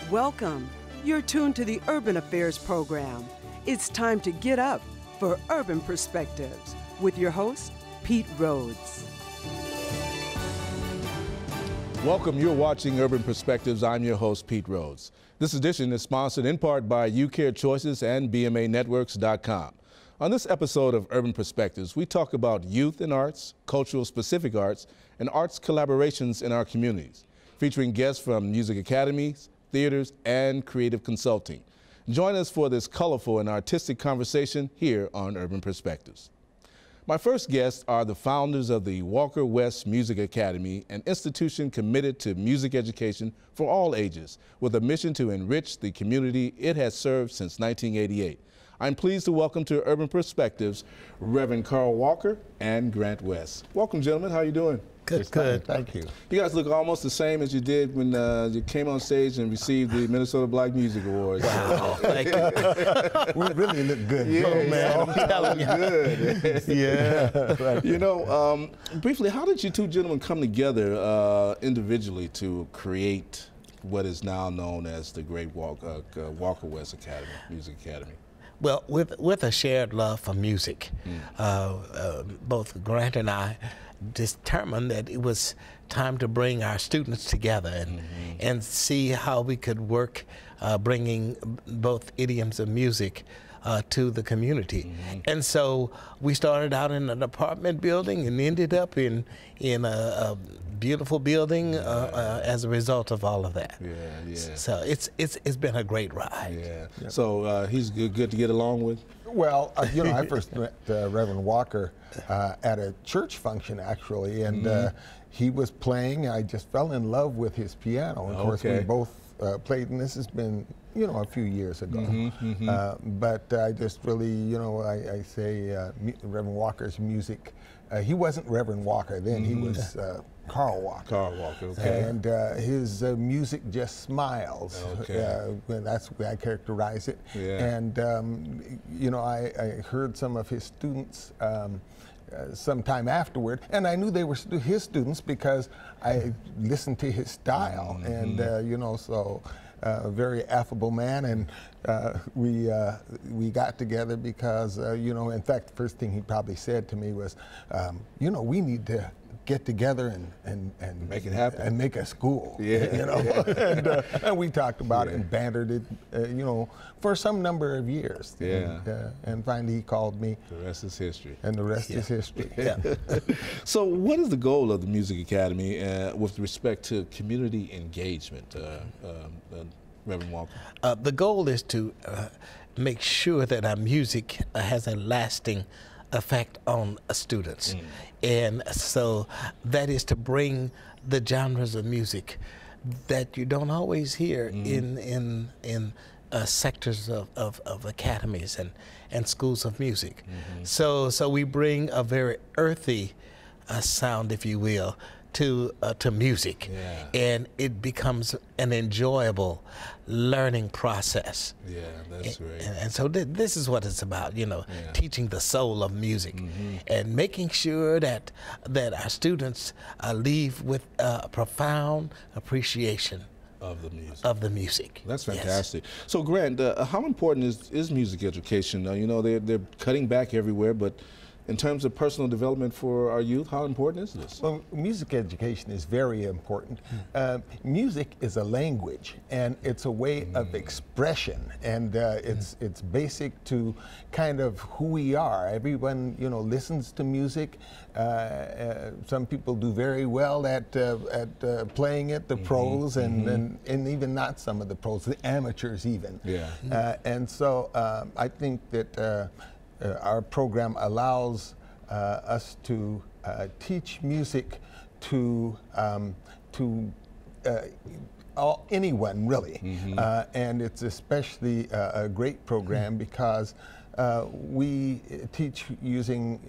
Welcome. You're tuned to the Urban Affairs program. It's time to get up for Urban Perspectives with your host, Pete Rhodes. Welcome. You're watching Urban Perspectives. I'm your host, Pete Rhodes. This edition is sponsored in part by UCare Choices and BMAnetworks.com. On this episode of Urban Perspectives, we talk about youth in arts, cultural specific arts, and arts collaborations in our communities, featuring guests from music academies, theaters, and creative consulting. Join us for this colorful and artistic conversation here on Urban Perspectives. My first guests are the founders of the Walker West Music Academy, an institution committed to music education for all ages, with a mission to enrich the community it has served since 1988. I'm pleased to welcome to Urban Perspectives Reverend Carl Walker and Grant West. Welcome, gentlemen. How are you doing? Good. Thank you. You guys look almost the same as you did when you came on stage and received the Minnesota Black Music Awards. Wow, thank you. We really look good. Yeah, man. I'm telling you. Good. Yeah. You know, briefly, how did you two gentlemen come together individually to create what is now known as the Great Walker West Academy, Music Academy? Well, with a shared love for music, both Grant and I determined that it was time to bring our students together and see how we could work bringing both idioms of music to the community. And so we started out in an apartment building and ended up in a beautiful building as a result of all of that. Yeah. So it's been a great ride. Yeah. So he's good to get along with? Well, you know, I first met Reverend Walker at a church function, actually, and he was playing. I just fell in love with his piano. Of course, we both played, and this has been, you know, a few years ago. But I just really, you know, I say Reverend Walker's music. He wasn't Reverend Walker then. He was Carl Walker. Carl Walker, okay. And his music just smiles. Okay. That's the way I characterize it. Yeah. And, you know, I heard some of his students sometime afterward, and I knew they were his students because I listened to his style. And, you know, so a very affable man, and we got together because, you know, in fact, the first thing he probably said to me was, you know, we need to get together and make it happen and make a school. Yeah. You know, and we talked about it and bantered it, you know, for some number of years. Yeah. And finally he called me. The rest is history. And the rest is history. Yeah. So what is the goal of the Music Academy with respect to community engagement, Reverend Walker? The goal is to make sure that our music has a lasting effect on students. And so that is to bring the genres of music that you don't always hear in sectors of academies and schools of music. So we bring a very earthy sound, if you will, to music, and it becomes an enjoyable learning process. Yeah, that's great. And so this is what it's about, you know, teaching the soul of music and making sure that our students leave with a profound appreciation of the music. That's fantastic. Yes. So Grant, how important is music education? You know, they're cutting back everywhere, but in terms of personal development for our youth, how important is this? Well, music education is very important. Music is a language, and it's a way of expression, and it's basic to kind of who we are. Everyone, you know, listens to music. Some people do very well at playing it, the pros, and even not some of the pros, the amateurs even. Yeah. And so I think that our program allows us to teach music to anyone, really. And it's especially a great program because we teach using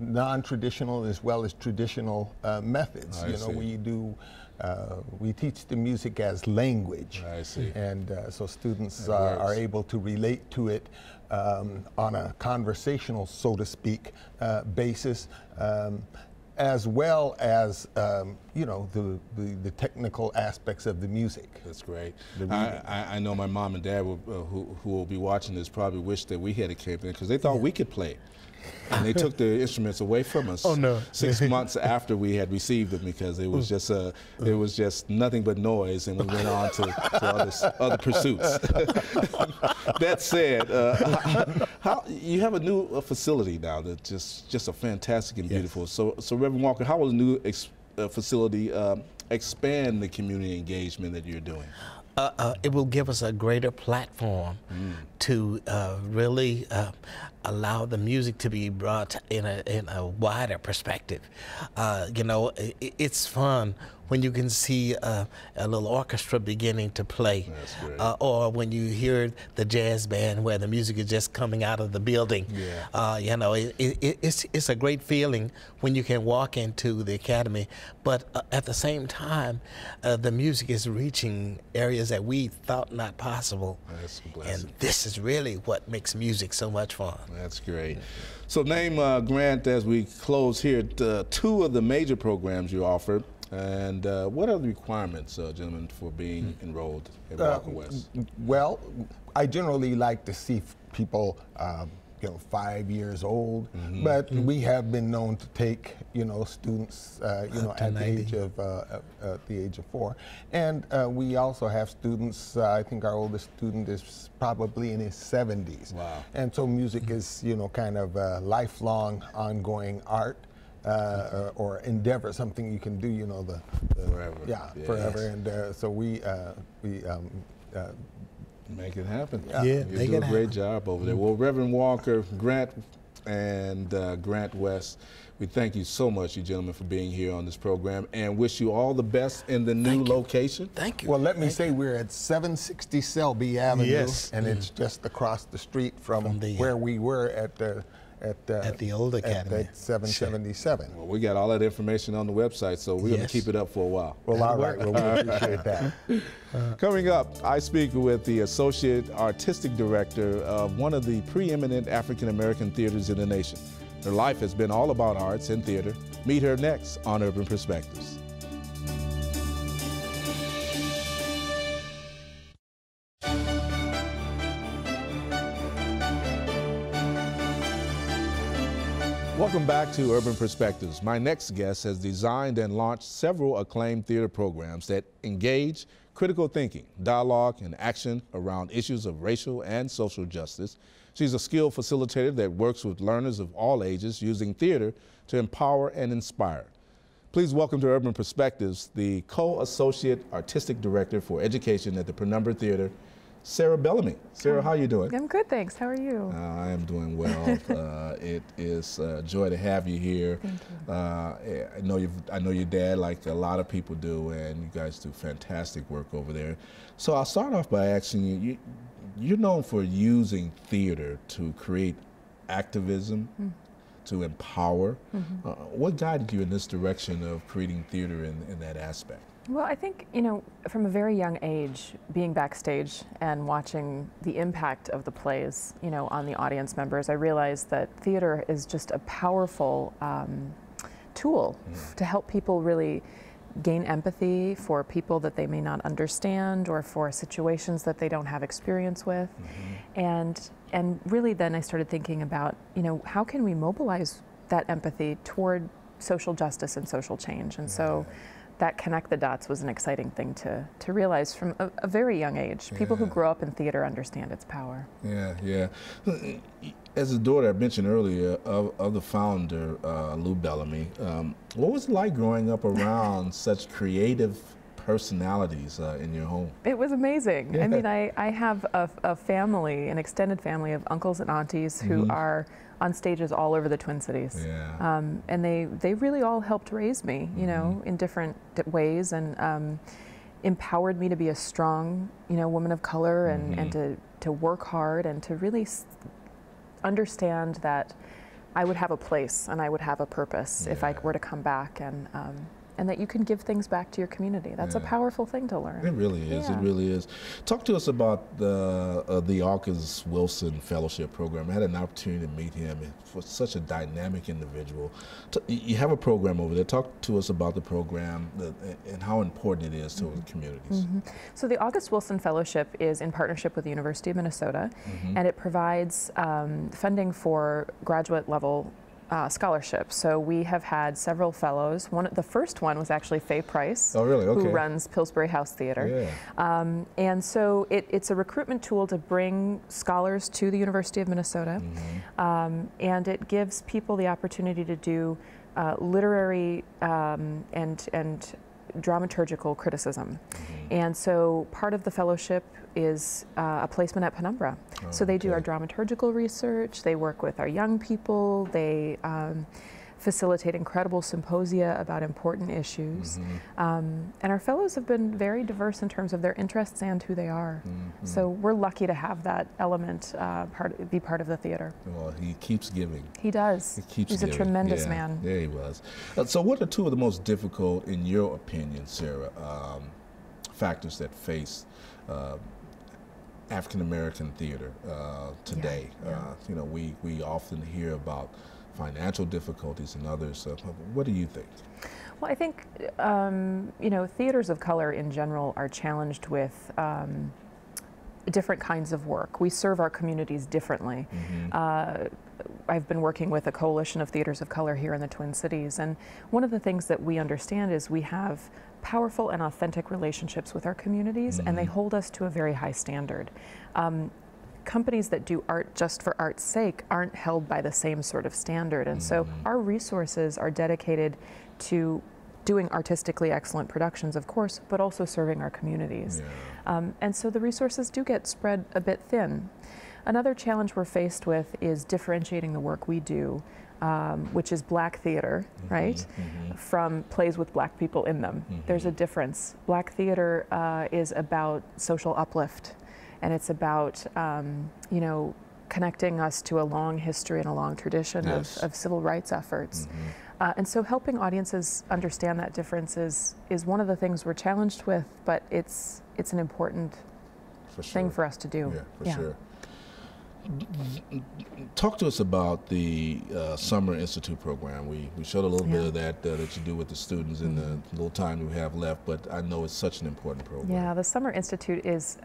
non-traditional as well as traditional methods. We teach the music as language. I see. And so students are able to relate to it on a conversational, so to speak, basis. as well as you know, the technical aspects of the music. That's great. I know my mom and dad who will be watching this probably wish that we had a Campion because they thought we could play. And they took the instruments away from us. Oh no! 6 months after we had received them, because it was just nothing but noise, and we went on to other pursuits. That said, how you have a new facility now that's just a fantastic and beautiful. Yes. So Reverend Walker, how will the new facility expand the community engagement that you're doing? It will give us a greater platform to really allow the music to be brought in a wider perspective. You know, it's fun when you can see a little orchestra beginning to play, or when you hear the jazz band where the music is just coming out of the building. Yeah. You know, it's a great feeling when you can walk into the academy, but at the same time, the music is reaching areas that we thought not possible. That's a blessing. And this is really what makes music so much fun. That's great. So name, Grant, as we close here, two of the major programs you offer. And what are the requirements, gentlemen, for being enrolled at Walker West? Well, I generally like to see people, you know, 5 years old, but we have been known to take, you know, students, you know, at the age of 4, and we also have students. I think our oldest student is probably in his 70s. Wow! And so music is, you know, kind of a lifelong, ongoing art. Or endeavor, something you can do, you know, forever. Yeah, yes. Forever. And so we make it happen. Yeah, you do a great job over there. Well, Reverend Walker, Grant, and Grant West, we thank you so much, you gentlemen, for being here on this program, and wish you all the best in the new location. Thank you. Well, let me say we're at 760 Selby Avenue, yes. And it's just across the street from where we were at the old academy at 777. Well, we got all that information on the website, so we're going to keep it up for a while. Well, all right. Well, we appreciate that. Coming up, I speak with the Associate Artistic Director of one of the preeminent African-American theaters in the nation. Her life has been all about arts and theater. Meet her next on Urban Perspectives. Welcome back to Urban Perspectives. My next guest has designed and launched several acclaimed theater programs that engage critical thinking, dialogue, and action around issues of racial and social justice. She's a skilled facilitator that works with learners of all ages using theater to empower and inspire. Please welcome to Urban Perspectives the Co-Associate Artistic Director for Education at the Penumbra Theater, Sarah Bellamy. Sarah, how are you doing? I'm good, thanks. How are you? I am doing well. It is a joy to have you here. Thank you. I know your dad, like a lot of people do, and you guys do fantastic work over there. So I'll start off by asking you, you're known for using theater to create activism, to empower. What guided you in this direction of creating theater in that aspect? Well, I think, you know, from a very young age, being backstage and watching the impact of the plays, you know, on the audience members, I realized that theater is just a powerful tool to help people really gain empathy for people that they may not understand or for situations that they don't have experience with. And really then I started thinking about, you know, how can we mobilize that empathy toward social justice and social change? And so that connect the dots was an exciting thing to realize from a very young age. People who grow up in theater understand its power. Yeah. As a daughter, I mentioned earlier, of the founder, Lou Bellamy, what was it like growing up around such creative personalities in your home? It was amazing. I mean, I have a family, an extended family of uncles and aunties who are on stages all over the Twin Cities. And they really all helped raise me, you know, in different ways, and empowered me to be a strong, you know, woman of color, and to work hard and to really understand that I would have a place and I would have a purpose if I were to come back. And and that you can give things back to your community. That's a powerful thing to learn. It really is. It really is. Talk to us about the August Wilson Fellowship Program. I had an opportunity to meet him. For such a dynamic individual. You have a program over there. Talk to us about the program and how important it is to the communities. So the August Wilson Fellowship is in partnership with the University of Minnesota, and it provides funding for graduate level scholarships. So we have had several fellows. The first one was actually Faye Price, who runs Pillsbury House Theater. And so it's a recruitment tool to bring scholars to the University of Minnesota, and it gives people the opportunity to do literary and dramaturgical criticism. And so part of the fellowship is a placement at Penumbra. So they do our dramaturgical research, they work with our young people, they facilitate incredible symposia about important issues. And our fellows have been very diverse in terms of their interests and who they are. So we're lucky to have that element be part of the theater. Well, he keeps giving. He does. He's a tremendous man. Yeah, he was. So what are two of the most difficult, in your opinion, Sarah, factors that face African-American theater today? You know, we often hear about financial difficulties and others. What do you think? Well, I think, you know, theaters of color in general are challenged with different kinds of work. We serve our communities differently. I've been working with a coalition of theaters of color here in the Twin Cities, and one of the things that we understand is we have powerful and authentic relationships with our communities, and they hold us to a very high standard. Companies that do art just for art's sake aren't held by the same sort of standard, and so our resources are dedicated to doing artistically excellent productions, of course, but also serving our communities. And so the resources do get spread a bit thin. Another challenge we're faced with is differentiating the work we do, which is black theater, right, from plays with black people in them. There's a difference. Black theater is about social uplift, and it's about, you know, connecting us to a long history and a long tradition of civil rights efforts. And so helping audiences understand that difference is one of the things we're challenged with, but it's an important thing for us to do. Yeah, for sure. Talk to us about the Summer Institute program. We showed a little bit of that that you do with the students in the little time we have left, but I know it's such an important program. Yeah, the Summer Institute is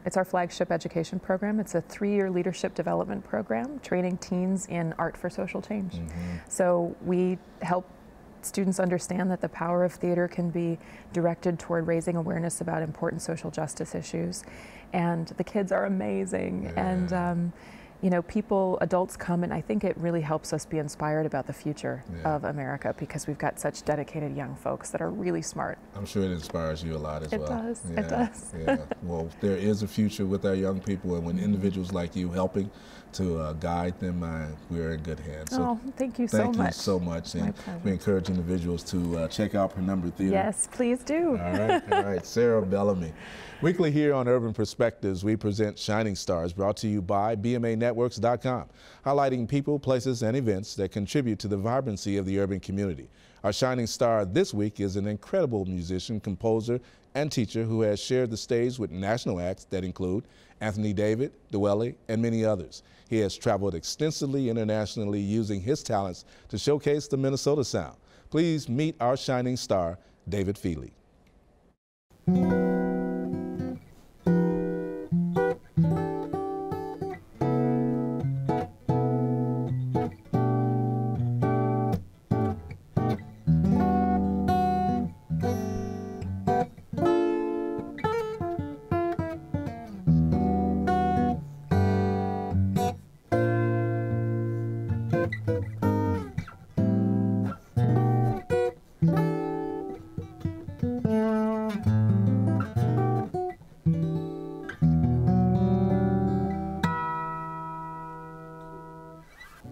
it's our flagship education program. It's a 3-year leadership development program training teens in art for social change. So we help students understand that the power of theater can be directed toward raising awareness about important social justice issues. And the kids are amazing. And you know, adults come, and I think it really helps us be inspired about the future of America, because we've got such dedicated young folks that are really smart. I'm sure it inspires you a lot as well. It does, it does. Well, there is a future with our young people, and when individuals like you helping to guide them, we're in good hands. So thank you so much. Thank you so much. And we encourage individuals to check out Penumbra Theater. Yes, please do. All right. Sarah Bellamy. Weekly here on Urban Perspectives, we present Shining Stars, brought to you by BMAnetworks.com, highlighting people, places, and events that contribute to the vibrancy of the urban community. Our Shining Star this week is an incredible musician, composer, and teacher who has shared the stage with national acts that include Anthony David, Dwelly, and many others. He has traveled extensively internationally using his talents to showcase the Minnesota sound. Please meet our Shining Star, David Feily.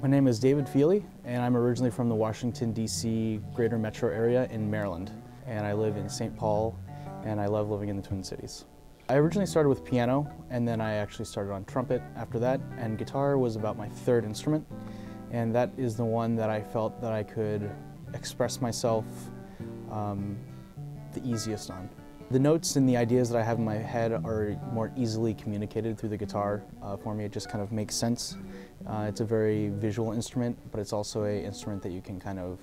My name is David Feily, and I'm originally from the Washington, D.C. greater metro area in Maryland. And I live in St. Paul, and I love living in the Twin Cities. I originally started with piano, and then I actually started on trumpet after that, and guitar was about my third instrument. And that is the one that I felt that I could express myself the easiest on. The notes and the ideas that I have in my head are more easily communicated through the guitar. For me, it just kind of makes sense. It's a very visual instrument, but it's also an instrument that you can kind of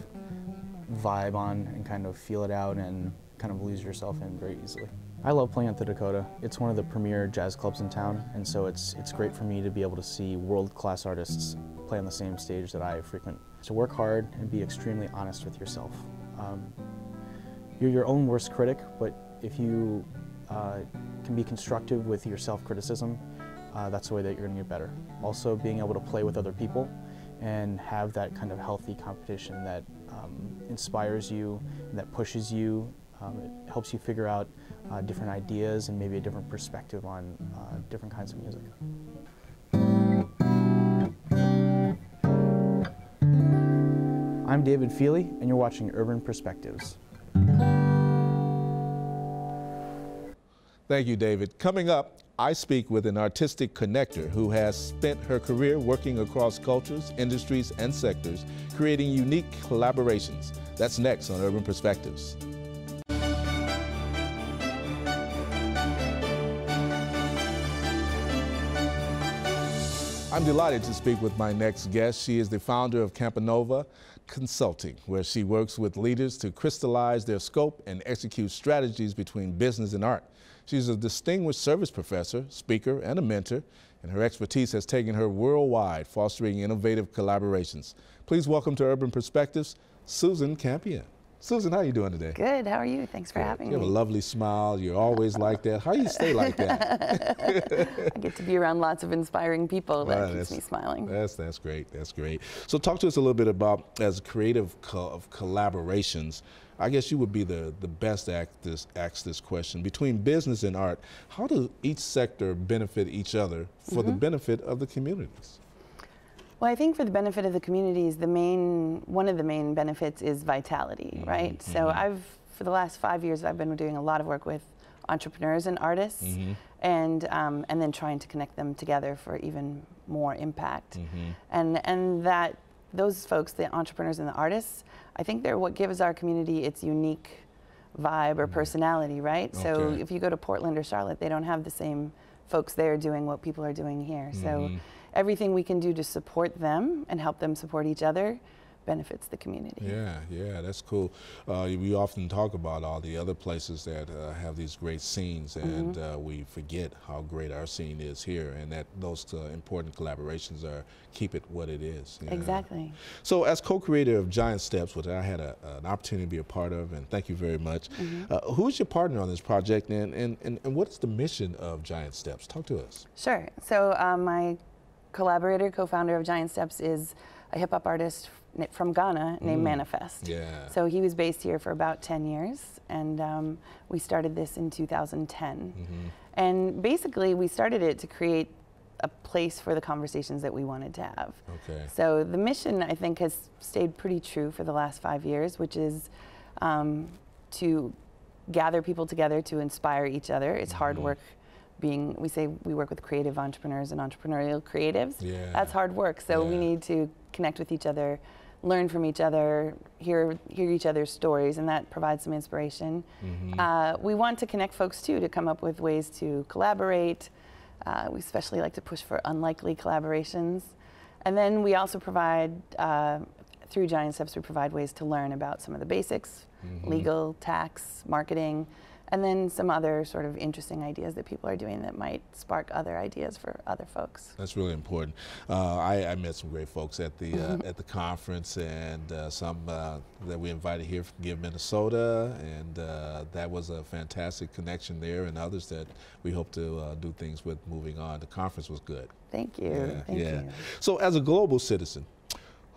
vibe on and kind of feel it out and kind of lose yourself in very easily. I love playing at the Dakota. It's one of the premier jazz clubs in town, and so it's great for me to be able to see world-class artists play on the same stage that I frequent. So work hard and be extremely honest with yourself. You're your own worst critic, but if you can be constructive with your self-criticism, that's the way that you're going to get better. Also, being able to play with other people and have that kind of healthy competition that inspires you, and that pushes you. It helps you figure out different ideas and maybe a different perspective on different kinds of music. I'm David Feily, and you're watching Urban Perspectives. Thank you, David. Coming up, I speak with an artistic connector who has spent her career working across cultures, industries, and sectors, creating unique collaborations. That's next on Urban Perspectives. I'm delighted to speak with my next guest. She is the founder of Campion Consulting, where she works with leaders to crystallize their scope and execute strategies between business and art. She's a distinguished service professor, speaker, and a mentor, and her expertise has taken her worldwide, fostering innovative collaborations. Please welcome to Urban Perspectives, Susan Campion. Susan, how are you doing today? Good, how are you? Thanks for having me. You have a lovely smile. You're always like that. How do you stay like that? I get to be around lots of inspiring people. That keeps me smiling. That's great. That's great. So talk to us a little bit about, as creative of collaborations, I guess you would be the best to ask this question. Between business and art, how does each sector benefit each other for the benefit of the communities? Well, I think for the benefit of the communities, one of the main benefits is vitality, right? So for the last 5 years, I've been doing a lot of work with entrepreneurs and artists, and then trying to connect them together for even more impact. And that those folks, the entrepreneurs and the artists, I think they're what gives our community its unique vibe or personality, right? So if you go to Portland or Charlotte, they don't have the same folks there doing what people are doing here. So everything we can do to support them and help them support each other benefits the community. Yeah, that's cool. We often talk about all the other places that have these great scenes, and we forget how great our scene is here, and that those important collaborations keep it what it is. Exactly. So as co-creator of Giant Steps, which I had an opportunity to be a part of, and thank you very much, who's your partner on this project, and what is the mission of Giant Steps? Talk to us. Sure. So my collaborator, co-founder of Giant Steps, is a hip-hop artist from Ghana named Manifest. So he was based here for about 10 years, and we started this in 2010. And basically, we started it to create a place for the conversations that we wanted to have. So the mission, I think, has stayed pretty true for the last 5 years, which is to gather people together to inspire each other. It's hard work. We say we work with creative entrepreneurs and entrepreneurial creatives. That's hard work, so we need to connect with each other, learn from each other, hear each other's stories, and that provides some inspiration. We want to connect folks too, to come up with ways to collaborate. We especially like to push for unlikely collaborations. And then we also provide, through Giant Steps, we provide ways to learn about some of the basics, legal, tax, marketing, and then some other sort of interesting ideas that people are doing that might spark other ideas for other folks. That's really important. I met some great folks at the at the conference, and some that we invited here from Give Minnesota, and that was a fantastic connection there, and others that we hope to do things with moving on. The conference was good. Thank you. Thank you. So as a global citizen,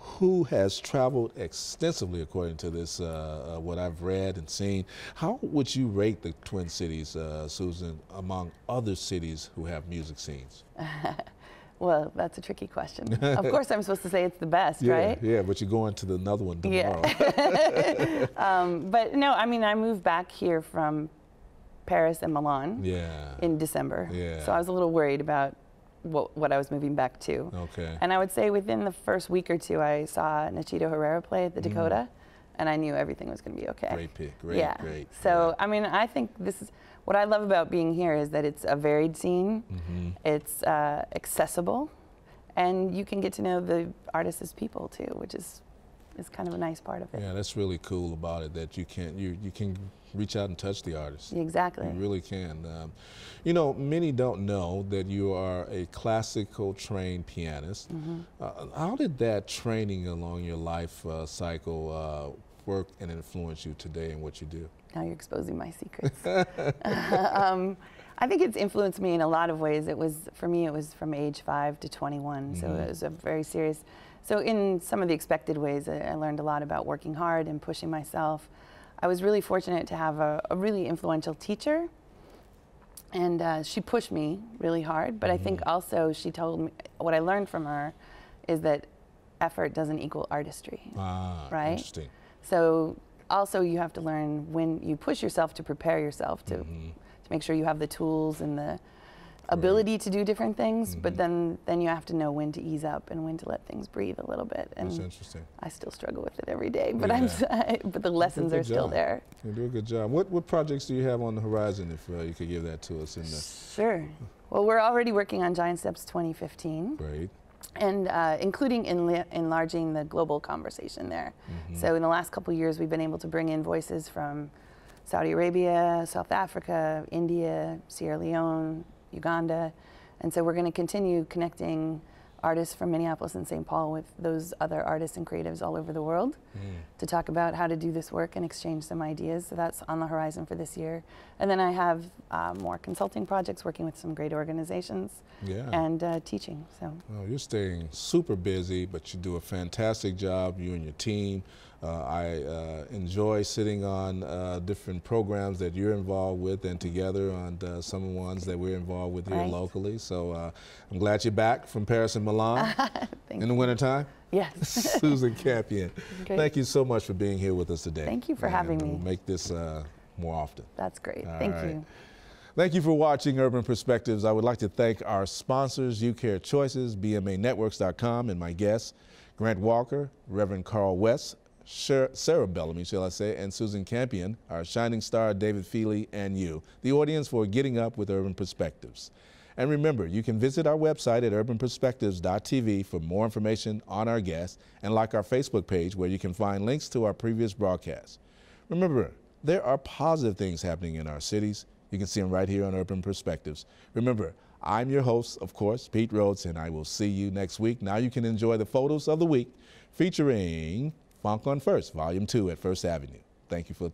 who has traveled extensively, according to this, what I've read and seen, how would you rate the Twin Cities, Susan, among other cities who have music scenes? Well, that's a tricky question. Of course, I'm supposed to say it's the best, right? Yeah, but you're going to another one tomorrow. But no, I mean, I moved back here from Paris and Milan in December. So I was a little worried about what I was moving back to. And I would say within the first week or two, I saw Nachito Herrera play at the Dakota, and I knew everything was going to be okay. Great pick. Great, yeah. great. So, I mean, I think this is what I love about being here is that it's a varied scene. It's accessible, and you can get to know the artists as people too, which is kind of a nice part of it. Yeah, that's really cool about it, that you can reach out and touch the artist. Exactly. You really can. You know, many don't know that you are a classical trained pianist. How did that training along your life cycle work and influence you today in what you do? Now you're exposing my secrets. I think it's influenced me in a lot of ways. For me, it was from age 5 to 21, so it was a very serious. So in some of the expected ways, I learned a lot about working hard and pushing myself. I was really fortunate to have a really influential teacher, and she pushed me really hard, but I think also she told me, what I learned from her is that effort doesn't equal artistry, right? Interesting. So also you have to learn when you push yourself to prepare yourself to make sure you have the tools and the ability to do different things, but then you have to know when to ease up and when to let things breathe a little bit. And that's interesting. I still struggle with it every day, but but the lessons are still there. You do a good job. What projects do you have on the horizon, if you could give that to us? Sure. Well, we're already working on Giant Steps 2015. Great. And including enlarging the global conversation there. So in the last couple of years, we've been able to bring in voices from Saudi Arabia, South Africa, India, Sierra Leone, Uganda, and so we're going to continue connecting artists from Minneapolis and St. Paul with those other artists and creatives all over the world to talk about how to do this work and exchange some ideas. So that's on the horizon for this year. And then I have more consulting projects working with some great organizations and teaching. So. Well, you're staying super busy, but you do a fantastic job, you and your team. I enjoy sitting on different programs that you're involved with and together on some of the ones that we're involved with here locally. So I'm glad you're back from Paris and Milan in the wintertime. Yes. Susan Campion, thank you so much for being here with us today. Thank you for having me. We'll make this more often. That's great. All Thank right. you. Thank you for watching Urban Perspectives. I would like to thank our sponsors, UCare Choices, BMAnetworks.com, and my guests, Grant Walker, Reverend Carl West, Sarah Bellamy, shall I say, and Susan Campion, our shining star, David Feily, and you, the audience, for getting up with Urban Perspectives. And remember, you can visit our website at urbanperspectives.tv for more information on our guests, and like our Facebook page where you can find links to our previous broadcasts. Remember, there are positive things happening in our cities. You can see them right here on Urban Perspectives. Remember, I'm your host, of course, Pete Rhodes, and I will see you next week. Now you can enjoy the photos of the week featuring Funk on First, Volume 2 at First Avenue. Thank you for